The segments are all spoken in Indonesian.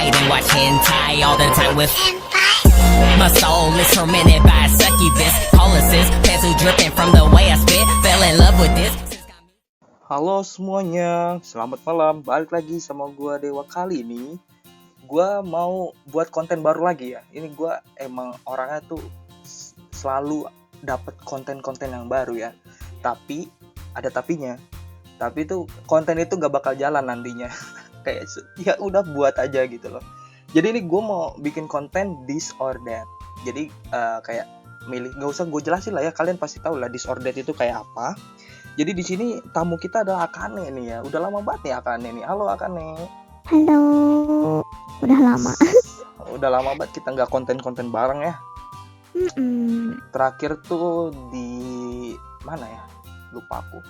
night and watch hentai all the time with my soul is tormented by a succubus. Policies, pencil dripping from the way I spit. Fell in love with this. Halo semuanya, selamat malam. Balik lagi sama gua Dewa. Kali ini gua mau buat konten baru lagi ya. Ini gua emang orangnya tuh selalu dapat konten-konten yang baru ya. Tapi ada tapinya. Tapi tuh konten itu gak bakal jalan nantinya. Kayak ya udah buat aja gitu loh. Jadi ini gue mau bikin konten this or that. Jadi kayak milih, gak usah gue jelasin lah ya, kalian pasti tahu lah this or that itu kayak apa. Jadi di sini tamu kita adalah Akane nih ya. Udah lama banget nih Akane nih. Halo Akane. Halo, udah lama. Udah lama banget kita nggak konten-konten bareng ya. Terakhir tuh di mana ya? Lupa aku.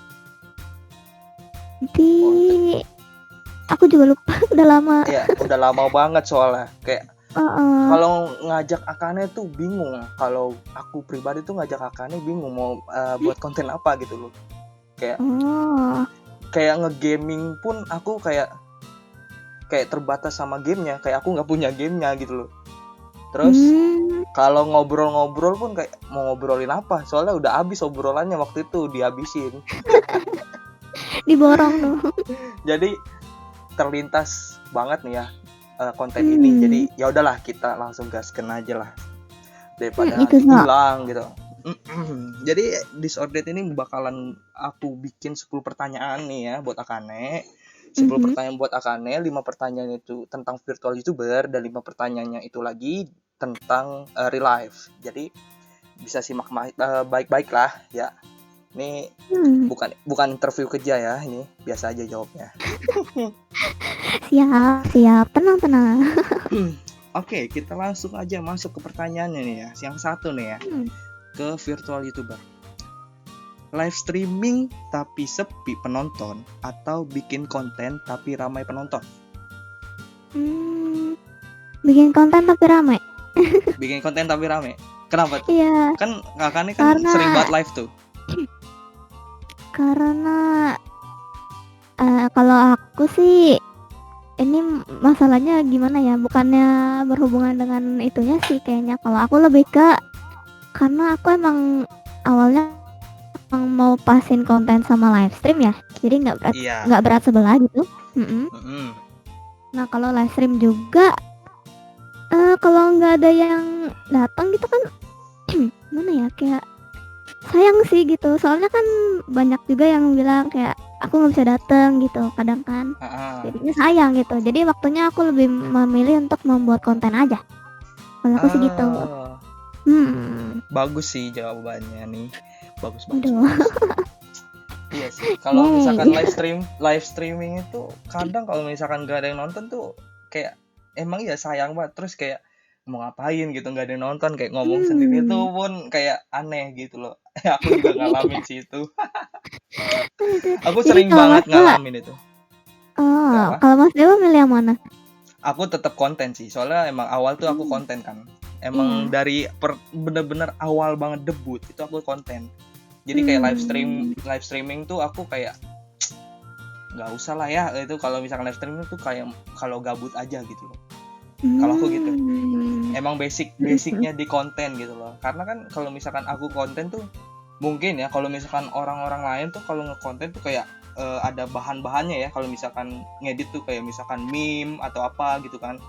Aku juga lupa, udah lama. Iya, udah lama banget soalnya. Kayak kalau ngajak Akane tuh bingung. Kalau aku pribadi tuh ngajak Akane bingung mau buat konten apa gitu loh. Kayak ngegaming pun aku kayak terbatas sama gamenya. Kayak aku nggak punya gamenya gitu loh. Terus kalau ngobrol-ngobrol pun kayak mau ngobrolin apa? Soalnya udah habis obrolannya waktu itu, dihabisin. Diborong dong. Jadi terlintas banget nih ya konten ini. Jadi ya udahlah kita langsung gasken aja lah daripada hilang gitu. Jadi disordered ini bakalan aku bikin 10 pertanyaan nih ya buat Akane. 10 pertanyaan buat Akane, 5 pertanyaan itu tentang virtual YouTuber dan 5 pertanyaannya itu lagi tentang real life. Jadi bisa simak baik-baik lah ya. Ini bukan interview kerja ya, ini biasa aja jawabnya. Siap, tenang. Oke, kita langsung aja masuk ke pertanyaannya nih ya. Yang satu nih ya, ke virtual YouTuber. Live streaming tapi sepi penonton atau bikin konten tapi ramai penonton? Bikin konten tapi ramai. Bikin konten tapi ramai. Kenapa tuh? Iya. Kan Kakaknya kan sering banget live tuh. Karena kalau aku sih ini masalahnya gimana ya, bukannya berhubungan dengan itunya sih kayaknya. Kalau aku lebih ke karena aku emang awalnya mau pasin konten sama live stream ya, jadi nggak berat sebelah gitu. Nah kalau live stream juga kalau nggak ada yang datang gitu kan mana ya, kayak sayang sih gitu. Soalnya kan banyak juga yang bilang kayak aku nggak bisa datang gitu kadang kan. Jadinya sayang gitu. Jadi waktunya aku lebih memilih untuk membuat konten aja. Kalau aku sih gitu. Bagus sih jawabannya nih. Bagus. Iya sih. Kalau misalkan live streaming itu kadang kalau misalkan gak ada yang nonton tuh kayak emang ya sayang banget. Terus kayak mau ngapain gitu, nggak ada yang nonton, kayak ngomong sendiri tuh pun kayak aneh gitu loh. Aku juga ngalamin sih itu. Aku sering banget ngalamin itu. Kalau Mas Dewa milih yang mana? Aku tetap konten sih, soalnya emang awal tuh aku konten kan. Emang dari bener-bener awal banget debut itu aku konten. Jadi kayak live streaming tuh aku kayak nggak usah lah ya itu. Kalau misalkan live streaming tuh kayak kalau gabut aja gitu loh. Kalau aku gitu, emang basicnya di konten gitu loh. Karena kan kalau misalkan aku konten tuh mungkin ya, kalau misalkan orang-orang lain tuh kalau ngekonten tuh kayak ada bahan-bahannya ya. Kalau misalkan ngedit tuh kayak misalkan meme atau apa gitu kan.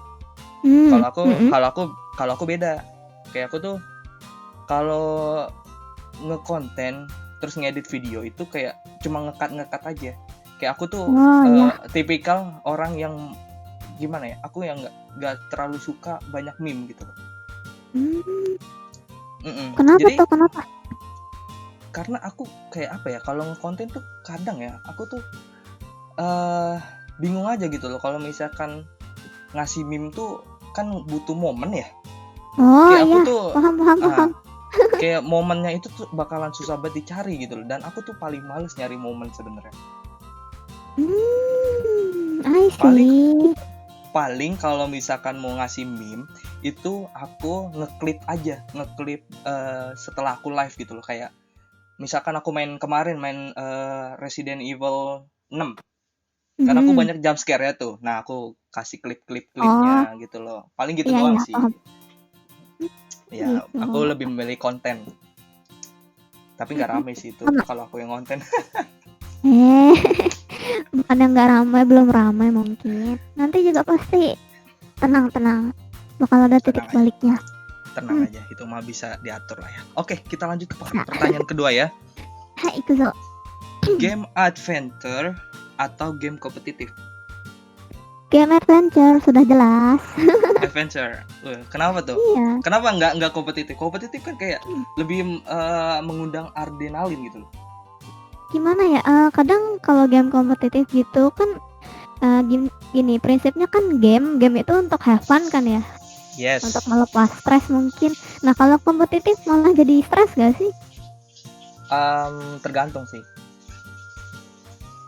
Kalau aku beda. Kayak aku tuh kalau ngekonten terus ngedit video itu kayak cuma ngekat aja. Kayak aku tuh tipikal orang yang gimana ya, aku yang nggak terlalu suka banyak meme gitu loh. Kenapa? Karena aku kayak apa ya, kalau ngekonten tuh kadang ya aku tuh bingung aja gitu loh. Kalau misalkan ngasih meme tuh kan butuh momen ya. Kayak aku tuh paham. Kayak momennya itu tuh bakalan susah banget dicari gitu loh. Dan aku tuh paling males nyari momen sebenarnya. I see. Paling kalau misalkan mau ngasih meme itu aku ngeklip setelah aku live gitu loh. Kayak misalkan aku kemarin Resident Evil 6 karena aku banyak jump scare ya tuh. Nah aku kasih Oh, klipnya gitu loh. Paling gitu iya doang iya sih. paham. Ya, Gitu. aku lebih memilih konten. Tapi nggak Mm-mm. rame sih itu Sama. kalau aku yang konten. Eh, bukan yang nggak ramai, belum ramai mungkin. Nanti juga pasti tenang-tenang. Bakal ada titik Tenang aja, baliknya. tenang Hmm. aja. Itu mah bisa diatur lah ya. Oke, kita lanjut ke Nah, pertanyaan kedua ya. hai itu so. Game adventure atau game kompetitif? Game adventure sudah jelas. Adventure. Kenapa tuh? Iya. Kenapa nggak kompetitif? Kompetitif kan kayak lebih mengundang adrenalin gitu loh. Gimana ya? Kadang kalau game kompetitif gitu kan gini prinsipnya kan game itu untuk have fun kan ya, Yes. untuk melepas stres mungkin. Nah kalau kompetitif malah jadi stres gak sih? Tergantung sih.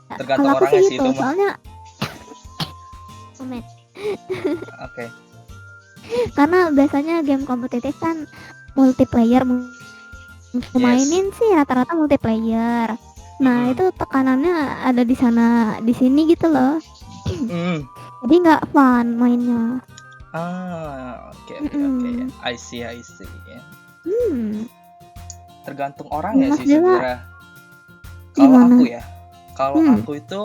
Nah, Tergantung kalau aku sih orangnya sih gitu itu mah. soalnya komen. Oke. Karena biasanya game kompetitif kan multiplayer, mainin sih rata-rata multiplayer. Nah Mm-mm. itu tekanannya ada di sana di sini gitu loh, Mm. jadi nggak fun mainnya. Oke. Mm-mm. I see. Ya. Hmm, Tergantung orang ya Mas sih Dewa sebenarnya. gimana? Kalau Hmm, aku itu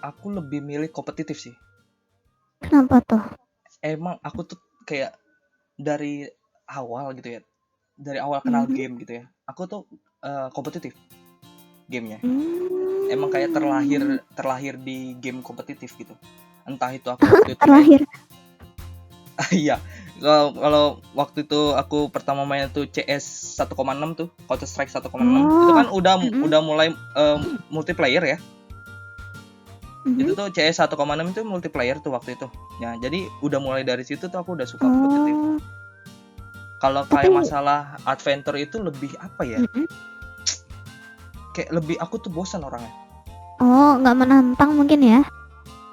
aku lebih milih kompetitif sih. Kenapa tuh? Emang aku tuh kayak dari awal gitu ya. Dari awal kenal Mhm. game gitu ya. Aku tuh kompetitif gamenya. Emang kayak Hmm, terlahir di game kompetitif gitu. Entah itu aku waktu itu main. Terlahir. Iya. Kalau waktu itu aku pertama main tuh CS 1,6 tuh, Counter Strike 1,6. Itu Oh, kan udah mm-mm, udah mulai multiplayer ya. mhm. Itu tuh CS 1,6 itu multiplayer tuh waktu itu. Ya, jadi udah mulai dari situ tuh aku udah suka kompetitif. Oh, Kalau kayak tapi masalah adventure itu lebih apa ya? mm-mm. Kayak lebih aku tuh bosan orangnya. Oh, nggak menantang mungkin ya?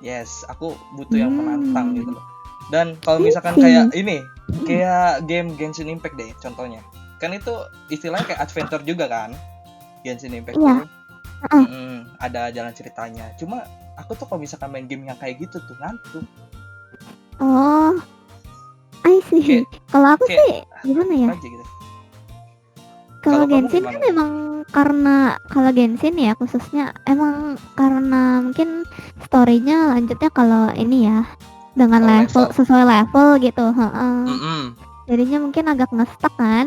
Yes, aku butuh yang menantang gitu Hmm, loh. Dan kalau I misalkan kayak see. ini, kayak game Genshin Impact deh contohnya. Kan itu istilahnya kayak adventure juga kan? Genshin Impact Iya. tuh. Heeh. Ada jalan ceritanya. Cuma aku tuh kalau misalkan main game yang kayak gitu tuh ngantuk. Oh, I see. Kayak Kalau aku kayak sih gimana ya? aja gitu. Kalau Kalau kamu Genshin kan gimana? emang karena kalau Genshin ya khususnya emang karena mungkin storynya lanjutnya kalau ini ya dengan Kalau level level? sesuai level gitu. Heeh. Mm-mm. Jadinya mungkin agak nge-stuck kan,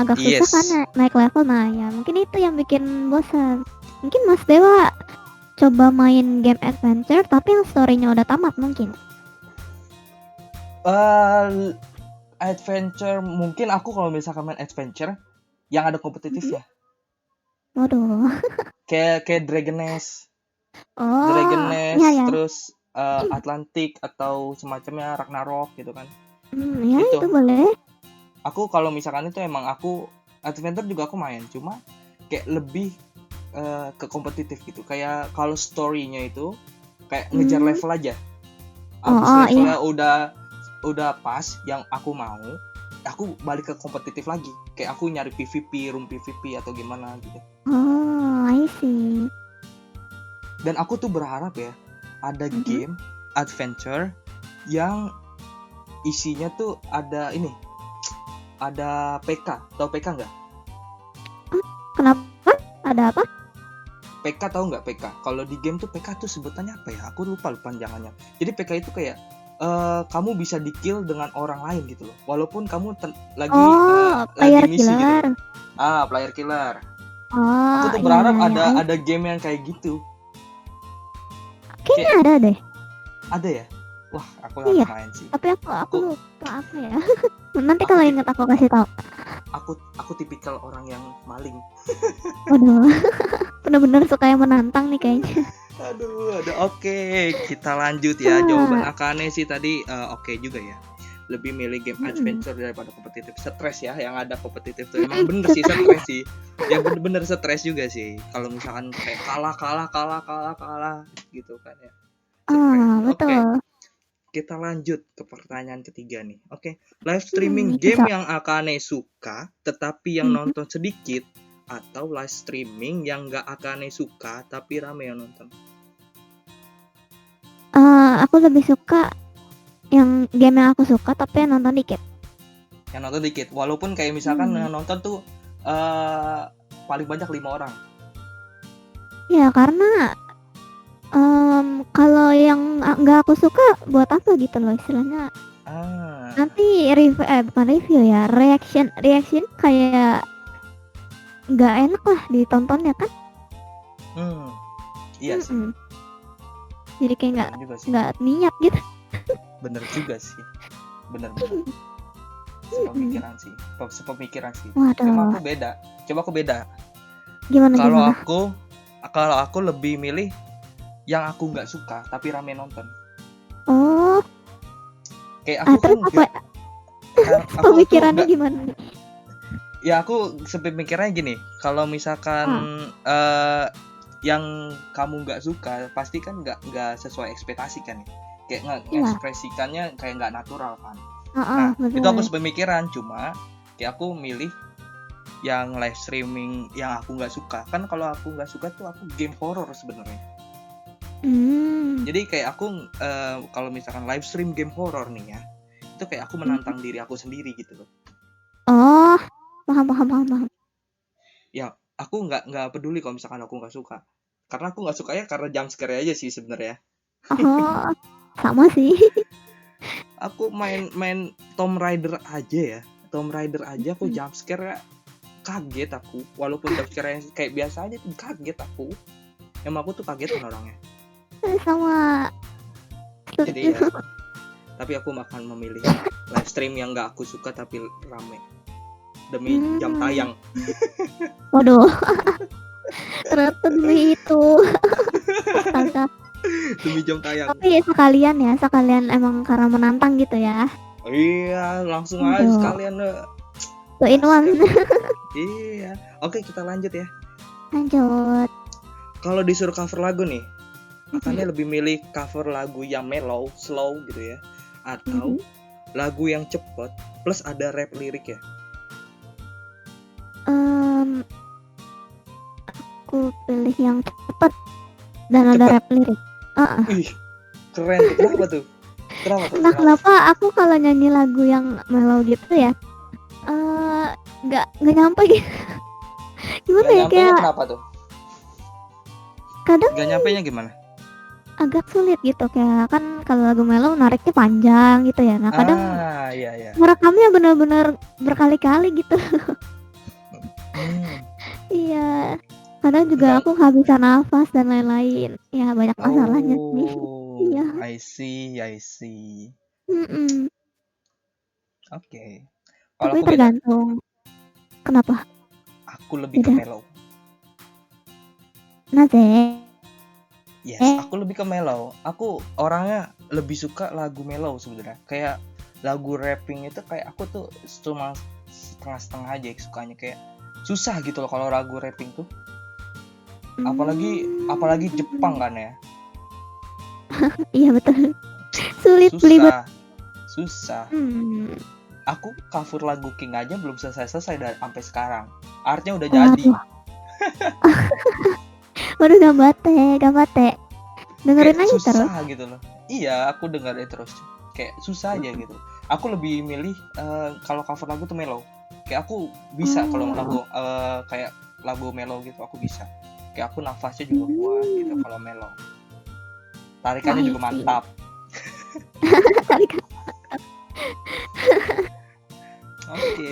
agak susah kan Yes. naik level. Nah ya mungkin itu yang bikin bosan. Mungkin Mas Dewa coba main game adventure tapi yang storynya udah tamat mungkin. Eh, Adventure mungkin aku kalau misalkan main adventure yang ada Mhm. kompetitifnya. Waduh. Kayak Dragon Nest, Oh, iya ya. terus Atlantic atau semacamnya Ragnarok gitu kan. Ya itu Itu. boleh. Aku kalau misalkan itu emang aku adventure juga aku main, cuma kayak lebih ke kompetitif gitu. Kayak kalau story-nya itu kayak ngejar Hmm. level aja. Oh, Abis oh iya. levelnya udah pas yang aku mau, aku balik ke kompetitif lagi. Kayak aku nyari PVP, room PVP atau gimana gitu. Oh, I see. Dan aku tuh berharap ya ada Mhm. game adventure yang isinya tuh ada ini, ada PK. Tahu PK nggak? Kenapa? Ada apa? PK tahu nggak PK? Kalau di game tuh PK tuh sebutannya apa ya? Aku lupa panjangannya. Jadi PK itu kayak kamu bisa di kill dengan orang lain gitu loh. Walaupun kamu lagi Oh, lagi player misi gitu killer. loh. Player killer. Aku Oh, tuh iya berharap iya iya. ada game yang kayak gitu. Kayaknya Kayak ada deh. ada ya? Wah, aku harus Iya, main sih. tapi aku Aku lupa apa ya. Nanti aku kalau tipe inget aku kasih tahu. aku tipikal orang yang maling. Waduh, bener-bener suka yang menantang nih kayaknya. Aduh, oke. Kita lanjut ya. Jawaban Ah, Akane sih tadi oke juga ya. Lebih milih game mm-mm. adventure daripada kompetitif. Stres ya, yang ada kompetitif tuh emang bener sih Stres. stres sih. Ya bener-bener stres juga sih. Kalau misalkan kayak kalah gitu kan ya. Stres. Oke, Betul. kita lanjut ke pertanyaan ketiga nih. Oke, live streaming Itu so. game yang Akane suka tetapi yang Mhm. nonton sedikit, atau live streaming yang gak Akane suka tapi rame yang nonton. aku lebih suka yang game yang aku suka tapi yang nonton dikit. Yang nonton dikit. Walaupun kayak misalkan Hmm. yang nonton tuh paling banyak 5 orang. Ya karena kalau yang nggak aku suka buat apa gitu loh istilahnya. Ah. Nanti bukan review ya, reaction kayak nggak enak lah ditontonnya kan. Iya sih. Mm-mm. Jadi kayak Bener juga sih. nggak niat gitu. Bener juga sih. Bener. Sepemikiran sih. Cuma Waduh, aku beda. gimana? Kalau aku lebih milih yang aku nggak suka tapi rame nonton. Oh, Kayak aku kan terus apa? aku Pemikirannya nggak- gimana nih? ya aku sepemikirannya gini, kalau misalkan yang kamu nggak suka pasti kan nggak sesuai ekspektasi kan, kayak Iya. mengekspresikannya kayak nggak natural kan. Nah, Itu aku sepemikiran, cuma kayak aku milih yang live streaming yang aku nggak suka. Kan kalau aku nggak suka tuh aku game horror sebenarnya. Jadi kayak aku kalau misalkan live stream game horror nih ya, itu kayak aku menantang diri aku sendiri gitu loh. Oh, paham. Ya aku nggak peduli kalau misalkan aku nggak suka, karena aku nggak suka ya karena jump scare aja sih sebenarnya. Oh, sama sih. Aku main Tomb Raider aja aku jump scare kaget aku, walaupun jump scare kayak biasa aja tuh kaget aku. Emang aku tuh kaget orangnya. Sama. Jadi ya, tapi aku akan memilih live stream yang nggak aku suka tapi rame demi jam tayang. Waduh. Ternyata demi itu. Astaga. Demi jam tayang. Tapi sekalian emang karena menantang gitu ya. Iya, langsung aja sekalian. 2 in 1. Iya. Oke, kita lanjut ya. Lanjut. Kalau disuruh cover lagu nih, makanya lebih milih cover lagu yang mellow, slow gitu ya, atau lagu yang cepet plus ada rap lirik ya. Aku pilih yang cepet dan ada rap lirik. Ih, keren tuh. Kenapa tuh? Entah kenapa aku kalau nyanyi lagu yang mellow gitu ya, nggak nyampe gitu. Gimana ya, kayak kenapa tuh? kadang Gak nyampenya gimana? agak sulit gitu, kayak kan kalau lagu mellow nariknya panjang gitu ya. Nah kadang Iya. merekamnya benar-benar berkali-kali gitu. Iya, kadang juga aku kehabisan nafas dan lain-lain. Ya banyak masalahnya sih. Iya. I see. Oke. Kalau Tapi aku beda. tergantung. Kenapa? Aku lebih ke mellow. Nade. Yes, aku lebih ke mellow. Aku orangnya lebih suka lagu mellow sebenarnya. Kayak lagu rapping itu kayak aku tuh cuma setengah-setengah aja sukanya, kayak susah gitu loh kalau lagu rapping tuh. Apalagi Jepang kan ya. Iya betul. Sulit belibet. Susah. Aku cover lagu King aja belum selesai dari sampai sekarang. Artnya udah jadi. Waduh, gambate. Dengerin aja terus. Susah gitu loh. Iya, aku dengerin terus. Kayak susah aja gitu. Aku lebih milih kalau cover lagu tuh mellow. Kayak aku bisa kalau lagu kayak lagu mellow gitu aku bisa. Kayak aku nafasnya juga kuat gitu kalau mellow. Tarikannya juga mantap. Oke,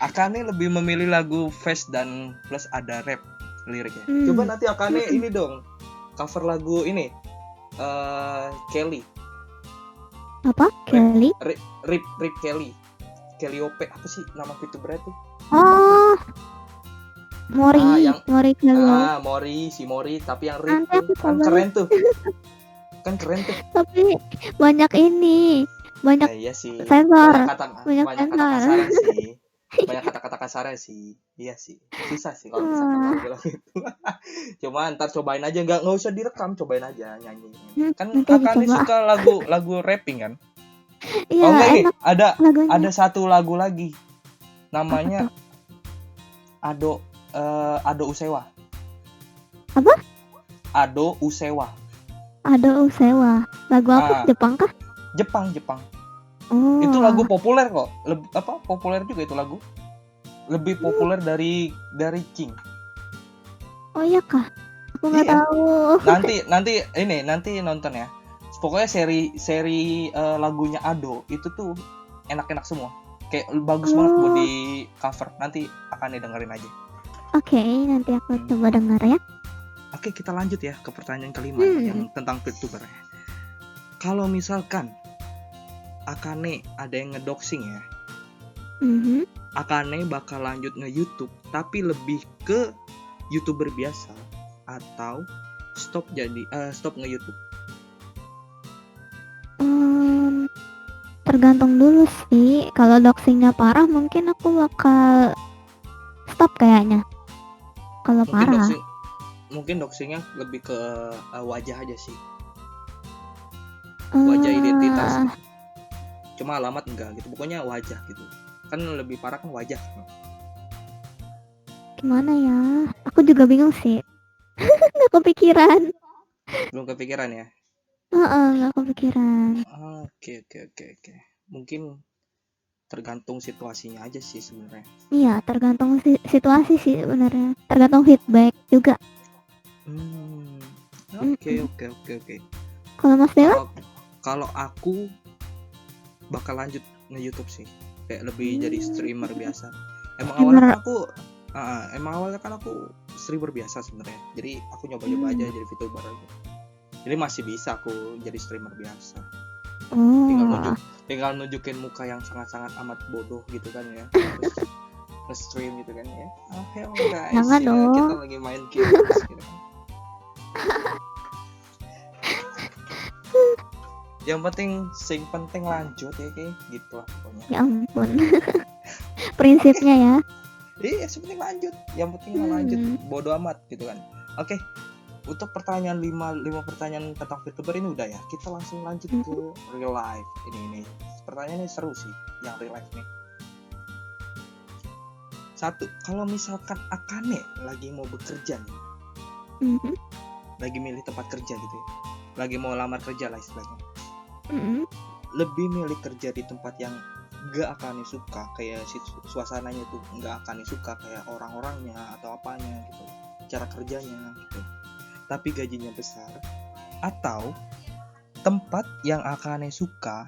Akane lebih memilih lagu fast dan plus ada rap liriknya. Coba nanti Akane ini dong cover lagu ini Kelly. Apa? Kelly? Rip Kelly. Kellyope apa sih nama VTuber tuh? Oh, Mori Kelly. Mori tapi yang Rip tuh kan keren tuh. Tapi banyak iya sih. Sensor. Banyak kata kasar sih. Banyak kata-kata kasarnya sih. Iya sih. Susah sih kalau misalkan lagu itu. Cuma ntar cobain aja, nggak usah direkam, cobain aja nyanyi. Kan Akane suka lagu rapping kan? Iya, nih, ada satu lagu lagi. Namanya Ado Usewa. Apa? Ado Usewa. Ado Usewa. Lagu apa? Ah, Jepang kah? Jepang. Oh. Itu lagu populer kok. Populer juga itu lagu. Lebih populer dari King. Oh iya kah? Aku nggak Iya. tahu. Nanti nonton ya. Pokoknya seri lagunya Ado itu tuh enak-enak semua. Kayak bagus banget buat di cover. Nanti akan didengerin aja. Oke, nanti aku coba dengar ya. Oke, kita lanjut ya ke pertanyaan kelima yang tentang VTuber ya. Kalau misalkan Akane ada yang ngedoxing ya, Mhm. Akane bakal lanjut nge-YouTube tapi lebih ke YouTuber biasa atau stop nge-YouTube. Tergantung dulu sih. Kalau doxingnya parah mungkin aku bakal stop kayaknya. Kalau parah. Mungkin doxingnya lebih ke wajah aja sih. Wajah identitas. Cuma alamat enggak gitu. Pokoknya wajah gitu. Kan lebih parah kan wajah. Gimana ya? Aku juga bingung sih. Nggak kepikiran. Belum kepikiran ya? Nggak kepikiran. Oke. Mungkin tergantung situasinya aja sih sebenarnya. Iya, tergantung situasi sih sebenarnya. Tergantung feedback juga. Oke. Kalau Mas Dewa? Kalau aku bakal lanjut nge-YouTube sih. Kayak lebih jadi streamer biasa. Emang awalnya kan aku streamer biasa sebenarnya. Jadi aku nyoba-nyoba aja jadi VTuber aja. Jadi masih bisa aku jadi streamer biasa. Tinggal nunjukin muka yang sangat-sangat amat bodoh gitu kan ya. Terus nge-stream gitu kan ya. Hello guys. Jangan ya, dong. kita lagi main games gitu kan. Yang penting lanjut ya kayak gitu lah pokoknya. Ya ampun. Prinsipnya ya. Iya, penting lanjut. Yang penting lanjut, bodo amat gitu kan. Oke. Untuk pertanyaan 5 pertanyaan tentang VTuber ini udah ya. Kita langsung lanjut ke real life. Ini pertanyaannya seru sih yang real life nih. 1, kalau misalkan Akane lagi mau bekerja nih. Lagi milih tempat kerja gitu ya. Lagi mau lamar kerja lah istilahnya. Lebih milih kerja di tempat yang gak Akane suka, kayak suasananya tuh gak Akane suka, kayak orang-orangnya atau apanya gitu, cara kerjanya gitu, tapi gajinya besar, atau tempat yang Akane suka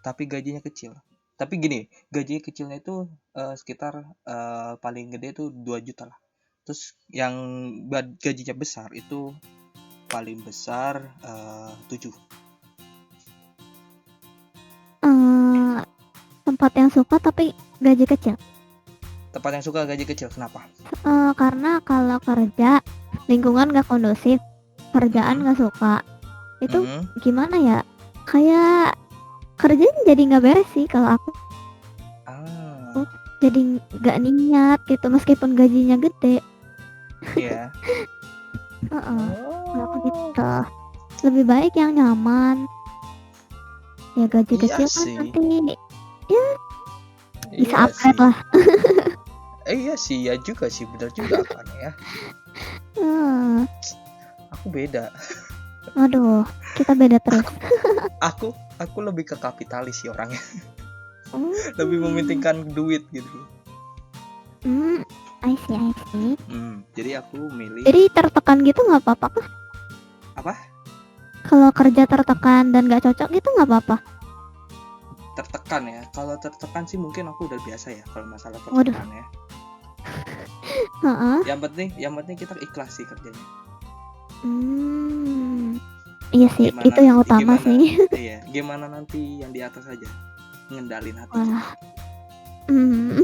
tapi gajinya kecil. Tapi gini, gaji kecilnya itu sekitar paling gede itu 2 juta lah. Terus yang gajinya besar itu paling besar 7. Tempat yang suka tapi gaji kecil. Tempat yang suka gaji kecil, kenapa? Karena kalau kerja lingkungan gak kondusif, kerjaan gak suka, itu gimana ya? Kayak kerjanya jadi nggak beres sih kalau aku. Jadi nggak niat gitu meskipun gajinya gede. Iya. Nggak gitu. Lebih baik yang nyaman. Ya gaji kecil kan nanti ya bisa upgrade lah. Iya sih, ya juga sih, benar juga kan ya. Aku beda. Aduh, kita beda terus. Aku lebih ke kapitalis sih orangnya. Lebih mementingkan duit gitu. I see. Jadi aku milih. Jadi tertekan gitu nggak apa-apa kah? Apa? Kalau kerja tertekan dan nggak cocok gitu nggak apa-apa? Tertekan ya. Kalau tertekan sih mungkin aku udah biasa ya kalau masalah tertekan ya. Yang penting kita ikhlas sih kerjanya. Iya sih, itu yang utama sih. Iya, gimana nanti yang di atas aja ngendalin hati. Yang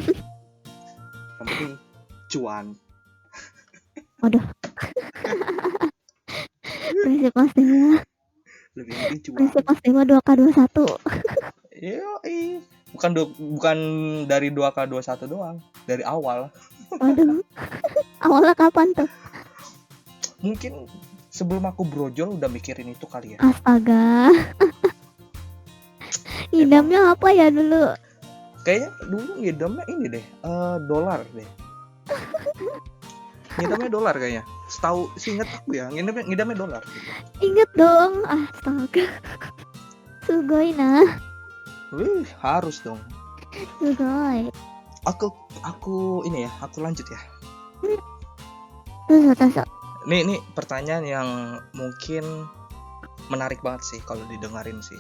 penting cuan. Waduh. Prinsip pastinya. Lebih penting cuan. Prinsip pastinya 2K21. Bukan dari 2K21 doang, dari awal. Waduh. Awalnya kapan tuh? Mungkin sebelum aku brojol udah mikirin itu kali ya. Astaga. Idamnya apa ya dulu? Kayaknya dulu ngidamnya ini deh, dolar deh. ngidamnya dolar kayaknya. Setahu seingat aku ya, ngidamnya dolar. Ingat dong. Astaga. Sugoi nah. Wih, harus dong. Sugoi. Aku ini ya, aku lanjut ya. Tuh. Nih pertanyaan yang mungkin menarik banget sih kalau didengarin sih.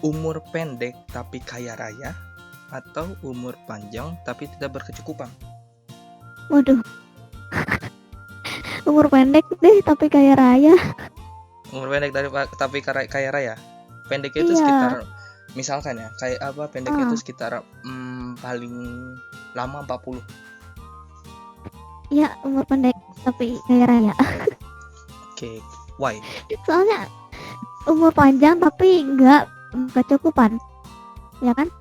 Umur pendek tapi kaya raya atau umur panjang tapi tidak berkecukupan? Waduh. Umur pendek deh tapi kaya raya. Umur pendek tapi kaya raya. Pendek itu Iya. sekitar, misalkan ya, kayak apa, pendek itu sekitar paling lama 40. Ya, umur pendek tapi kaya raya. Oke, why? Soalnya umur panjang tapi nggak kecukupan, ya kan?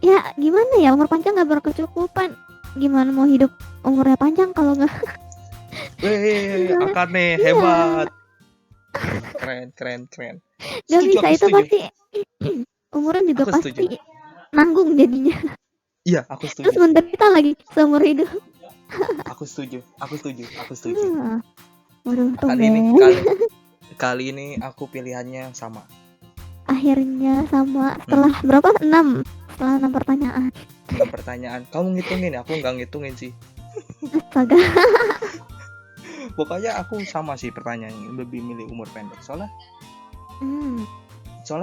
Ya gimana ya, umur panjang nggak berkecukupan. Gimana mau hidup umurnya panjang kalau nggak? Wih, Akane hebat. Keren. Gak Setuju, bisa aku itu setuju. pasti umurnya juga Aku pasti setuju. nanggung jadinya. Iya, aku Terus setuju. menderita lagi seumur hidup. Aku setuju. Waduh, Kali ini aku pilihannya sama. akhirnya sama setelah berapa? 6. Setelah 6 pertanyaan. 6 pertanyaan. Kamu ngitungin, aku nggak ngitungin sih. Astaga. Pokoknya aku sama sih pertanyaan, lebih milih umur pendek. Soalnya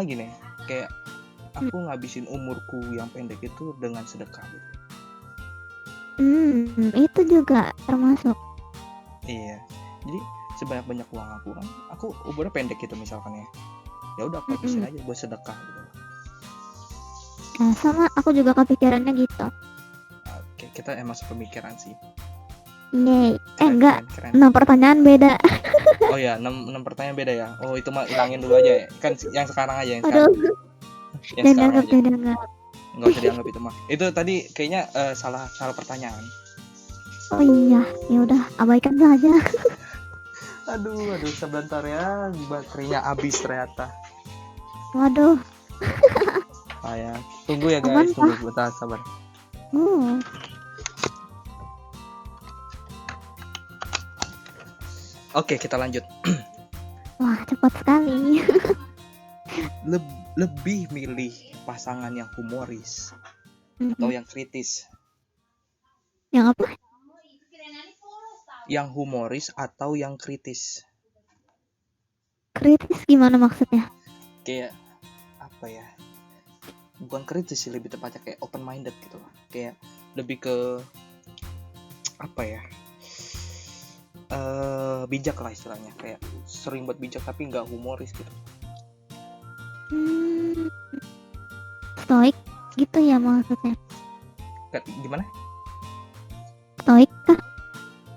gini, kayak aku ngabisin umurku yang pendek itu dengan sedekah gitu. Itu juga termasuk. Iya. Jadi sebanyak-banyak uang aku umurnya pendek gitu misalkan ya. Ya udah aku habisin aja buat sedekah gitu. Nah, sama aku juga kepikirannya gitu. Oke, kita emang sepemikiran sih. Yeay. Keren. 6 pertanyaan beda. Oh ya, 6 pertanyaan beda ya. Oh, itu mah ilangin dulu aja ya. Kan yang sekarang aja, yang Aduh, sekarang. Yang jangan sekarang aja. dianggap. Enggak usah dianggap itu mah. Itu tadi kayaknya salah pertanyaan. Oh iya, ya udah abaikan saja. Aduh, sebentar ya, baterainya habis ternyata. Waduh. Ya. Tunggu ya Aman, guys, tunggu bentar, sabar. Oke, kita lanjut. Wah, cepat sekali. Lebih milih pasangan yang humoris atau yang kritis? Yang apa? Yang humoris atau yang kritis? Kritis gimana maksudnya? Kayak apa ya? Bukan kritis sih, lebih tepatnya kayak open minded gitu lah. Kayak lebih ke apa ya? Bijak lah istilahnya, kayak sering buat bijak tapi nggak humoris gitu. Stoik gitu ya maksudnya? Gimana? Stoik kah?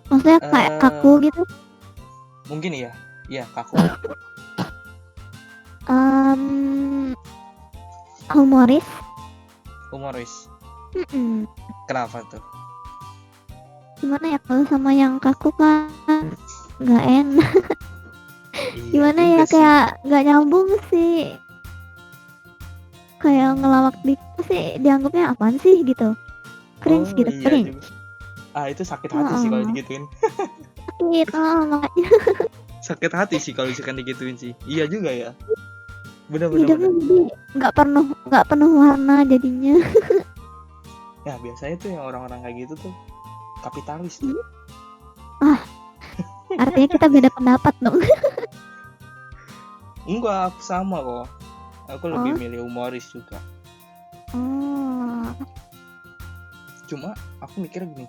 Maksudnya kayak kaku gitu? Mungkin iya kaku. Humoris. Kenapa tuh? Gimana ya, kalau sama yang kaku kan nggak enak. Gimana ya, kayak nggak nyambung sih, kayak ngelawak dikit sih, dianggapnya apaan sih gitu, cringe gitu. Iya Cringe juga. Itu sakit hati sih kalau digituin. sakit, makanya Sakit hati sih kalau misalkan digituin sih. Iya juga ya, bener. hidupnya jadi nggak penuh warna jadinya. Ya biasanya tuh yang orang-orang kayak gitu tuh kapitalis tuh. Artinya kita beda pendapat dong. Enggak, aku sama kok. Aku lebih milih humoris juga. Cuma aku mikirnya gini,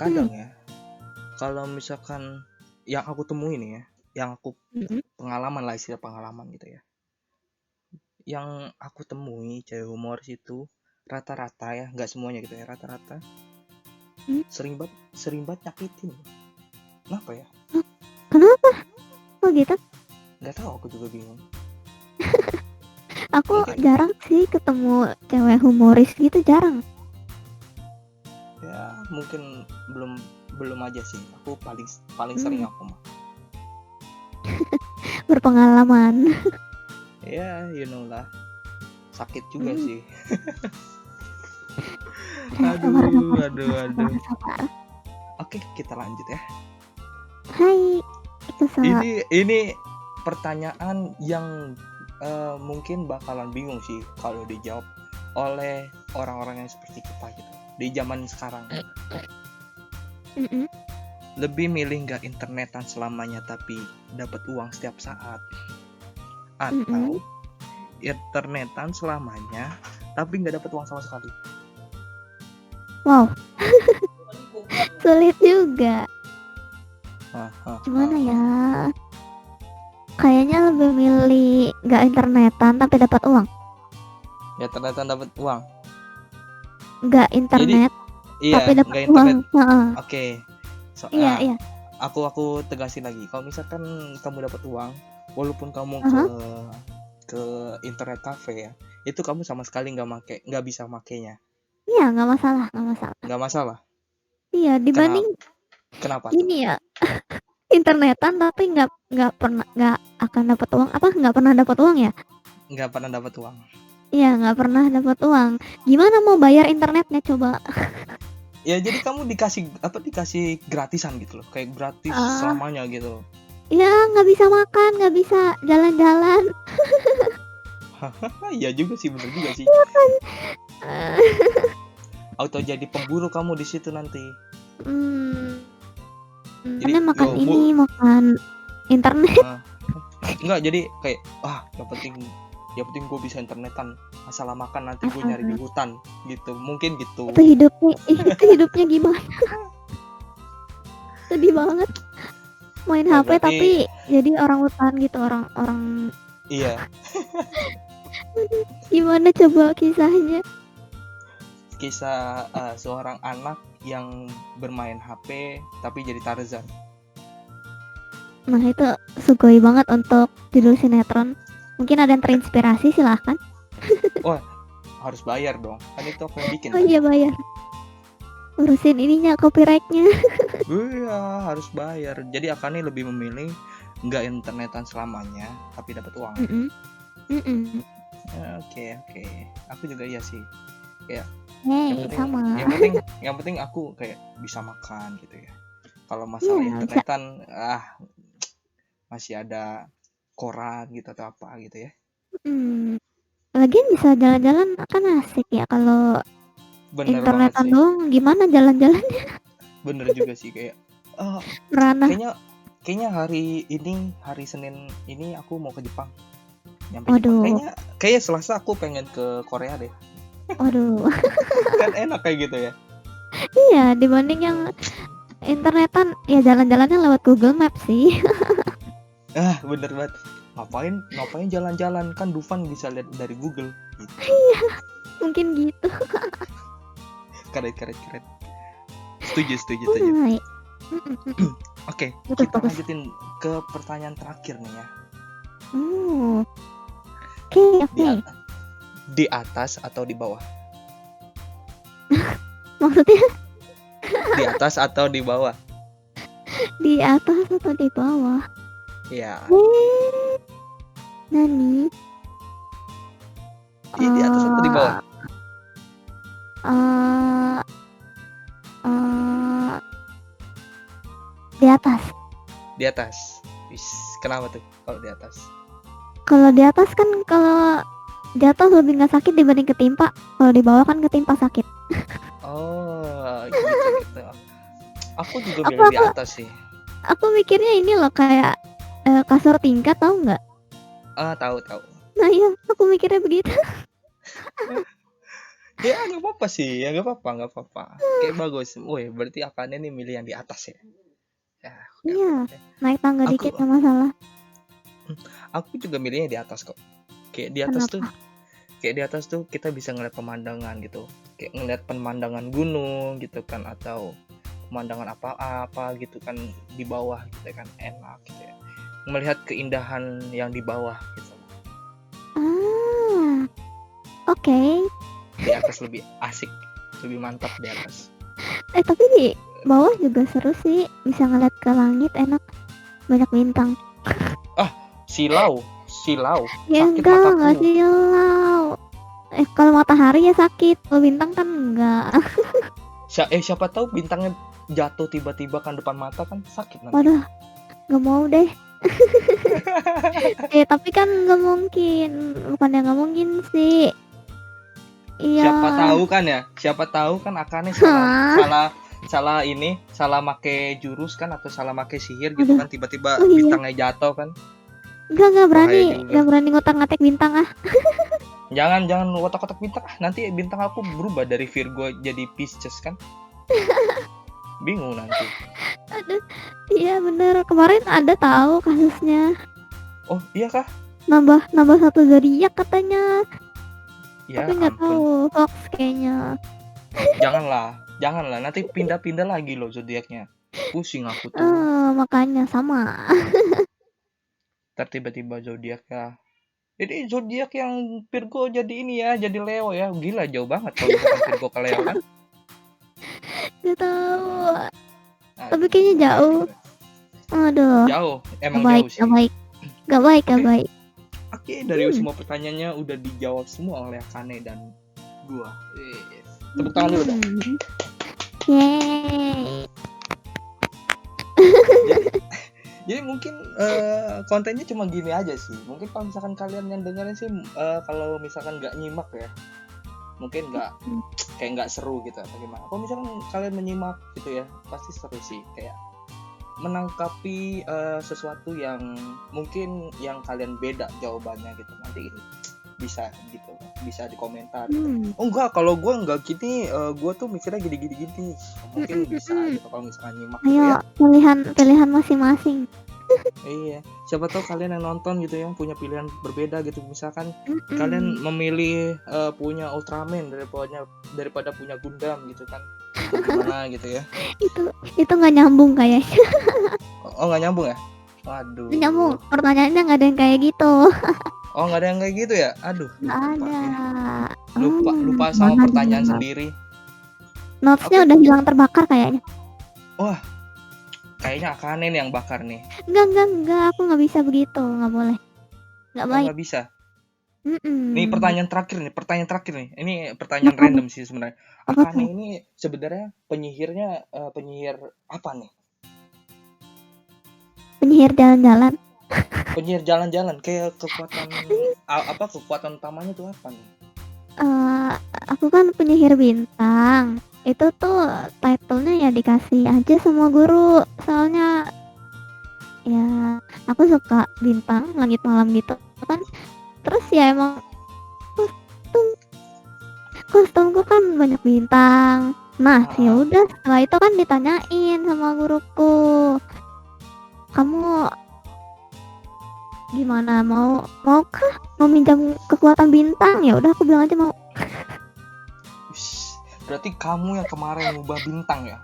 kadang ya, kalau misalkan yang aku temuin ya, yang aku pengalaman lah, istilah pengalaman gitu ya, yang aku temui cewek humoris itu rata-rata ya, nggak semuanya gitu ya, rata-rata sering banget nyakitin. Kenapa ya? Kenapa? Kok gitu? Nggak tahu, aku juga bingung. Aku jarang sih ketemu cewek humoris gitu, jarang. Ya mungkin belum aja sih. Aku paling sering aku mah. Berpengalaman. Ya, you know lah. Sakit juga sih. Sabar, Aduh, sabar, aduh, sabar, aduh. sabar, sabar. Oke, kita lanjut ya. Hai, itu Ini pertanyaan yang mungkin bakalan bingung sih kalau dijawab oleh orang-orang yang seperti kita gitu di zaman sekarang. Mm-mm. Lebih milih nggak internetan selamanya tapi dapat uang setiap saat, atau internetan selamanya tapi nggak dapat uang sama sekali? Wow, sulit juga. Hahaha. Gimana ya? Kayaknya lebih milih nggak internetan tapi dapat uang. Ya internetan dapat uang. Nggak internet Iya, tapi dapat nggak uang. internet. Heeh. Oke. Iya, iya. Aku tegasin lagi. Kalau misalkan kamu dapat uang, walaupun kamu ke internet cafe ya, itu kamu sama sekali nggak bisa makainya. Iya, nggak masalah, nggak masalah. Nggak masalah. Iya, dibanding Kenapa tuh? ini ya, internetan tapi nggak akan dapat uang, apa nggak pernah dapat uang ya? Nggak pernah dapat uang. Iya, nggak pernah dapat uang. Gimana mau bayar internetnya coba? Ya jadi kamu dikasih gratisan gitu loh, kayak gratis selamanya gitu loh. Ya nggak bisa makan, nggak bisa jalan-jalan. Iya juga sih, bener juga sih. Auto jadi pemburu kamu di situ nanti. Jadi makan internet. Enggak, jadi kayak yang penting gue bisa internetan, masalah makan nanti gue nyari di hutan gitu, mungkin gitu. Itu hidupnya gimana? Sedih banget. Main HP berarti... tapi jadi orang hutan gitu, orang. Iya. Gimana coba kisahnya? Kisah seorang anak yang bermain HP tapi jadi Tarzan. Nah itu sugoi banget untuk judul sinetron. Mungkin ada yang terinspirasi, silahkan. Wah, harus bayar dong, kan itu aku yang bikin. Oh iya, bayar. Urusin ininya, copyrightnya. Iya, harus bayar. Jadi Akane lebih memilih nggak internetan selamanya tapi dapat uang. Oke. Aku juga iya sih. Kayak sama. Yang penting aku kayak bisa makan gitu ya. Kalau masalah internetan masih ada koran gitu atau apa gitu ya. Lagian bisa jalan-jalan kan asik ya, kalau internetan doang gimana jalan-jalannya. Bener juga sih, kayak kayaknya hari Senin ini aku mau ke Jepang. Kayaknya Selasa aku pengen ke Korea deh. Waduh. Kan enak kayak gitu ya. Iya, dibanding yang internetan ya jalan-jalannya lewat Google Maps sih. Bener banget. Ngapain jalan-jalan, kan Dufan bisa lihat dari Google gitu. Iya, mungkin gitu. Keren. Setuju. Oke, kita lanjutin ke pertanyaan terakhir nih ya. Oke. Di atas atau di bawah? Maksudnya? Di atas atau di bawah? Di atas atau di bawah? Ya. Nani? Di atas atau di bawah? Di atas. Di atas. Kenapa tuh kalau di atas? Kalau di atas kan, kalau di atas lebih nggak sakit dibanding ketimpa. Kalau di bawah kan ketimpa sakit. Oh, gitu. Aku juga bilang di atas sih. Aku mikirnya ini loh, kayak kasur tingkat, tahu nggak? Tahu. Nah iya, aku mikirnya begitu. Ya nggak apa-apa sih, nggak apa-apa. Kayak bagus. Woi, berarti Akane nih milih yang di atas ya? Iya, naik tangga dikit nggak masalah. Aku juga milihnya di atas kok. Kayak di atas tuh kita bisa ngeliat pemandangan gitu, kayak ngeliat pemandangan gunung gitu kan, atau pemandangan apa gitu kan di bawah gitu kan, enak gitu ya, melihat keindahan yang di bawah gitu. Oke. Di atas lebih asik, lebih mantap di atas. Tapi di bawah juga seru sih, bisa ngeliat ke langit, enak, banyak bintang. Silau. Ya enggak silau. Kalau matahari ya sakit, kalau bintang kan enggak. Siapa tahu bintangnya jatuh tiba-tiba kan depan mata kan sakit nanti. Waduh, nggak mau deh. Tapi kan nggak mungkin, bukannya nggak mungkin sih. Iya. Siapa tahu kan Akane Hah? salah make jurus kan atau salah make sihir gitu Aduh. kan tiba-tiba Oh iya. bintangnya jatuh kan. Nggak berani, Bahaya juga. nggak berani ngotak-ngatik bintang ah. Jangan kotak-kotak bintang nanti bintang aku berubah dari Virgo jadi Pisces kan. Bingung nanti. Aduh, iya bener. Kemarin ada tahu kasusnya. Oh iya kah? Nambah satu zodiak katanya. Ya Tapi nggak ampun. tahu, hoax kayaknya. Janganlah nanti pindah-pindah lagi loh zodiaknya. Pusing aku tuh. Makanya sama. Tiba-tiba zodiaknya. Jadi zodiak yang Virgo jadi ini ya, jadi Leo ya. Gila jauh banget kalau misalkan Virgo ke Leo kan. Nggak tahu. Aduh, Tapi kayaknya jauh. Aduh. Jauh, emang Gak baik, jauh sih. Gak baik. Oke, dari semua pertanyaannya udah dijawab semua oleh Akane dan gua. Tepuk tangan dulu dong. Yeay. Jadi mungkin kontennya cuma gini aja sih. Mungkin kalau misalkan kalian yang dengerin sih, kalau misalkan nggak nyimak ya, mungkin nggak seru gitu atau gimana. Kalau misalkan kalian menyimak gitu ya, pasti seru sih. Kayak menangkapi sesuatu yang mungkin yang kalian beda jawabannya gitu. Nanti bisa gitu, bisa di komentar. Oh enggak, kalau gue enggak gini, gue tuh mikirnya gini. Mungkin bisa gitu kalau misalkan nyimak gitu ya. Pilihan masing-masing. Iya, siapa tahu kalian yang nonton gitu ya punya pilihan berbeda gitu. Misalkan kalian memilih punya Ultraman daripada punya Gundam gitu kan. Gimana gitu ya. Itu nggak nyambung kayaknya. Oh nggak nyambung ya? Waduh. Nyambung, pertanyaannya nggak ada yang kayak gitu. Oh nggak ada yang kayak gitu ya? Aduh. Nggak ada. Lupa sama pertanyaan sendiri. Notesnya udah hilang terbakar kayaknya. Wah, kayaknya Akane nih yang bakar nih. Enggak, aku nggak bisa begitu, nggak boleh. Nggak baik. Nggak bisa. Ini pertanyaan terakhir nih. Ini pertanyaan Apa random sih sebenarnya. Apa Akane ini sebenarnya penyihir apa nih? Penyihir jalan-jalan. Penyihir jalan-jalan, kayak kekuatan utamanya tuh apa nih? Aku kan penyihir bintang. Itu tuh title-nya ya dikasih aja sama guru. Soalnya ya aku suka bintang, langit malam gitu kan. Terus ya emang kostumku kan banyak bintang. Nah, ya udah setelah itu kan ditanyain sama guruku, kamu gimana, maukah meminjam kekuatan bintang? Ya udah aku bilang aja mau. Berarti kamu yang kemarin ngubah bintang ya?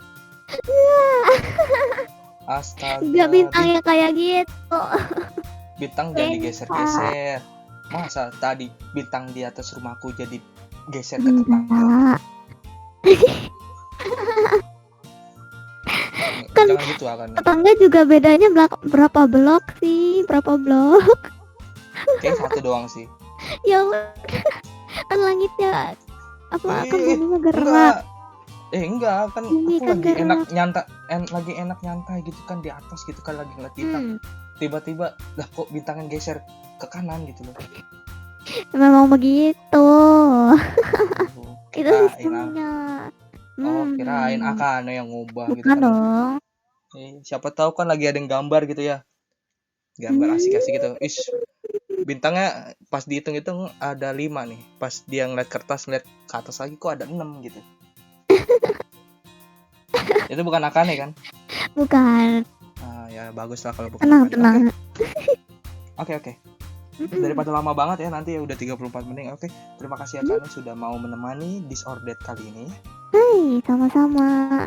Astaga. Enggak, bintangnya kayak gitu. Bintang jadi geser-geser. Masa tadi bintang di atas rumahku jadi geser ke tetangga? Kan jangan gitu akan. Tetangga juga bedanya berapa blok sih? Kayak satu doang sih. Ya kan langitnya kan buminya gerak. Enggak kan Bumi aku kan lagi enak nyantai gitu kan di atas gitu kan lagi ngeliat bintang. Tiba-tiba lah kok bintangnya geser ke kanan gitu loh. Memang begitu. Itu sistemnya. Kirain Akane yang ngubah gitu kan. Bukan dong. Siapa tahu kan lagi ada yang gambar gitu ya. Gambar asik-asik gitu. Bintangnya pas dihitung-hitung ada 5 nih. Pas dia ngeliat kertas, ngeliat ke atas lagi kok ada 6 gitu. Itu bukan Akane kan? Bukan. Ya bagus lah kalau bukan. Tenang. Oke. Daripada lama banget ya, nanti udah 34 menit. Oke, terima kasih Akane sudah mau menemani Disordered kali ini. Hai, sama-sama.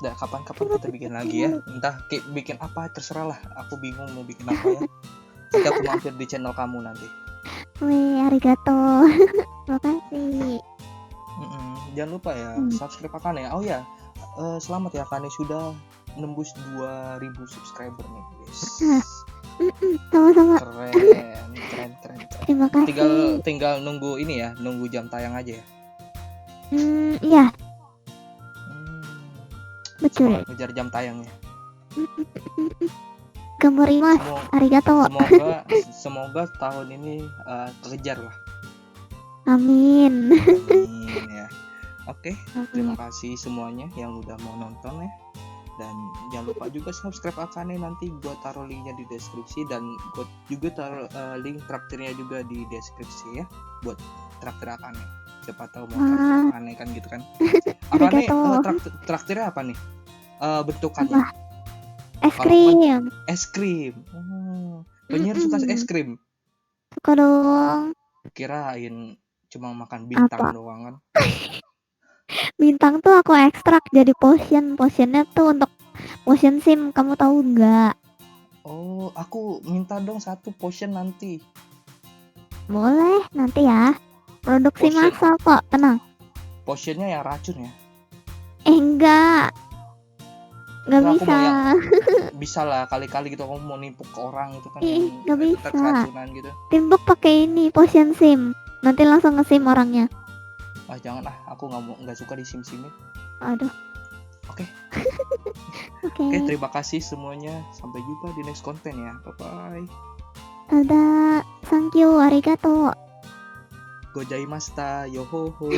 Udah kapan-kapan kita bikin lagi ya. Entah bikin apa terserah lah. Aku bingung mau bikin apa ya. Nanti aku mampir di channel kamu nanti. Wih, arigato. Makasih. Jangan lupa ya subscribe Akane. Oh ya, selamat ya Akane sudah nembus 2000 subscriber nih guys. Sama-sama. Keren. Terima Terima kasih. Tinggal nunggu ini ya, nunggu jam tayang aja ya. Iya, betul. Semangat ngejar jam tayangnya. Gamorimasu. Arigato. Semoga tahun ini terkejar lah. Amin. Amin ya. Oke, terima kasih semuanya yang udah mau nonton ya. Dan jangan lupa juga subscribe Akane, nanti gue taruh linknya di deskripsi, dan gue juga taruh link traktirnya juga di deskripsi ya, buat traktir Akane. Siapa tahu mau traktir Akane kan gitu kan. Akane traktirnya apa nih? Bentukannya Es krim. es krim. Penyiar suka es krim. Suka dong. Kirain cuma makan bintang doang kan. Bintang tuh aku ekstrak jadi potion. Potionnya tuh untuk potion sim, kamu tahu nggak? Oh, aku minta dong 1 potion nanti. Boleh, nanti ya. Produksi massal kok, tenang. Potionnya yang racun ya? Enggak bisa. Bisa lah, kali-kali gitu aku mau nimpuk ke orang itu kan. Nggak bisa. Keracunan gitu. Timbuk pakai ini potion sim. Nanti langsung nge-sim orangnya. Jangan aku nggak suka di sim-simin. Aduh. Oke. Oke. Oke, terima kasih semuanya. Sampai jumpa di next konten ya. Bye-bye. Ada, thank you, arigato. Gojaimashita, yohoho.